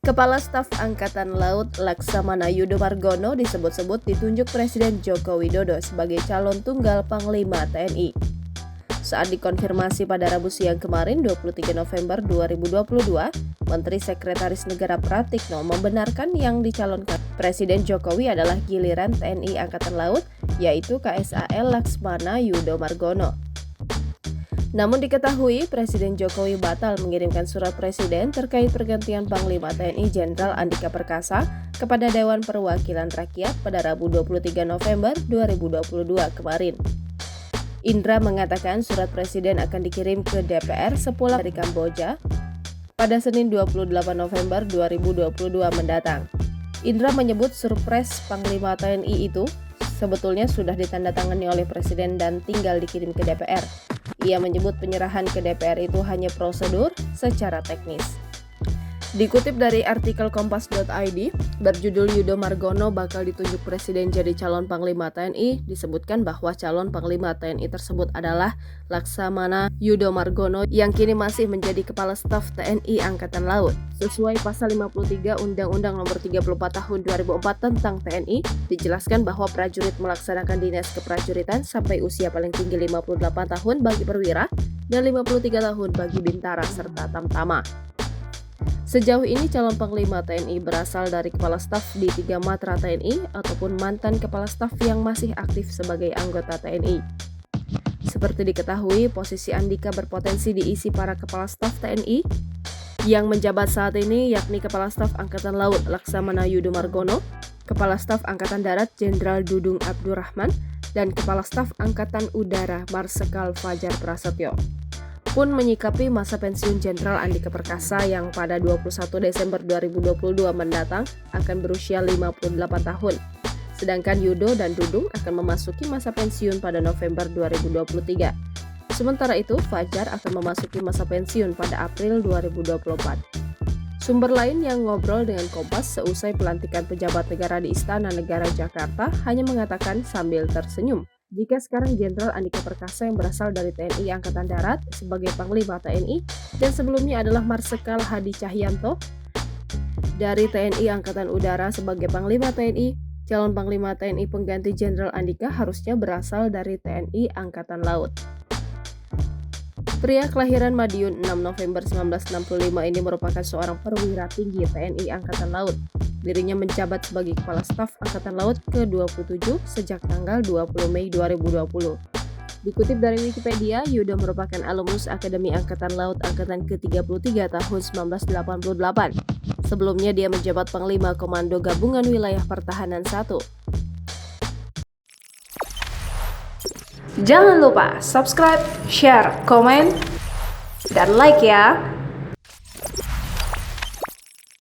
Kepala Staf Angkatan Laut Laksamana Yudo Margono disebut-sebut ditunjuk Presiden Joko Widodo sebagai calon tunggal Panglima TNI. Saat dikonfirmasi pada Rabu siang kemarin 23 November 2022, Menteri Sekretaris Negara Pratikno membenarkan yang dicalonkan Presiden Jokowi adalah giliran TNI Angkatan Laut, yaitu KSAL Laksamana Yudo Margono. Namun diketahui Presiden Jokowi batal mengirimkan surat Presiden terkait pergantian Panglima TNI Jenderal Andika Perkasa kepada Dewan Perwakilan Rakyat pada Rabu 23 November 2022 kemarin. Indra mengatakan surat Presiden akan dikirim ke DPR sepulang dari Kamboja pada Senin 28 November 2022 mendatang. Indra menyebut surpres Panglima TNI itu sebetulnya sudah ditandatangani oleh Presiden dan tinggal dikirim ke DPR. Ia menyebut penyerahan ke DPR itu hanya prosedur secara teknis. Dikutip dari artikel kompas.id berjudul Yudo Margono bakal ditunjuk Presiden jadi calon Panglima TNI, disebutkan bahwa calon Panglima TNI tersebut adalah Laksamana Yudo Margono yang kini masih menjadi Kepala Staf TNI Angkatan Laut. Sesuai pasal 53 Undang-Undang Nomor 34 Tahun 2004 tentang TNI, dijelaskan bahwa prajurit melaksanakan dinas keprajuritan sampai usia paling tinggi 58 tahun bagi perwira dan 53 tahun bagi bintara serta tamtama. Sejauh ini calon Panglima TNI berasal dari Kepala Staf di 3 Matra TNI ataupun mantan Kepala Staf yang masih aktif sebagai anggota TNI. Seperti diketahui, posisi Andika berpotensi diisi para Kepala Staf TNI yang menjabat saat ini, yakni Kepala Staf Angkatan Laut Laksamana Yudo Margono, Kepala Staf Angkatan Darat Jenderal Dudung Abdurrahman, dan Kepala Staf Angkatan Udara Marsikal Fajar Prasetyo. Pun menyikapi masa pensiun Jenderal Andika Perkasa yang pada 21 Desember 2022 mendatang akan berusia 58 tahun. Sedangkan Yudo dan Dudung akan memasuki masa pensiun pada November 2023. Sementara itu, Fajar akan memasuki masa pensiun pada April 2024. Sumber lain yang ngobrol dengan Kompas seusai pelantikan pejabat negara di Istana Negara Jakarta hanya mengatakan sambil tersenyum, jika sekarang Jenderal Andika Perkasa yang berasal dari TNI Angkatan Darat sebagai Panglima TNI dan sebelumnya adalah Marsikal Hadi Cahyanto dari TNI Angkatan Udara sebagai Panglima TNI, calon Panglima TNI pengganti Jenderal Andika harusnya berasal dari TNI Angkatan Laut. Pria kelahiran Madiun 6 November 1965 ini merupakan seorang perwira tinggi TNI Angkatan Laut. Dirinya menjabat sebagai Kepala Staf Angkatan Laut ke-27 sejak tanggal 20 Mei 2020. Dikutip dari Wikipedia, Yudo merupakan alumnus Akademi Angkatan Laut Angkatan ke-33 tahun 1988. Sebelumnya dia menjabat Panglima Komando Gabungan Wilayah Pertahanan 1. Jangan lupa subscribe, share, komen, dan like ya!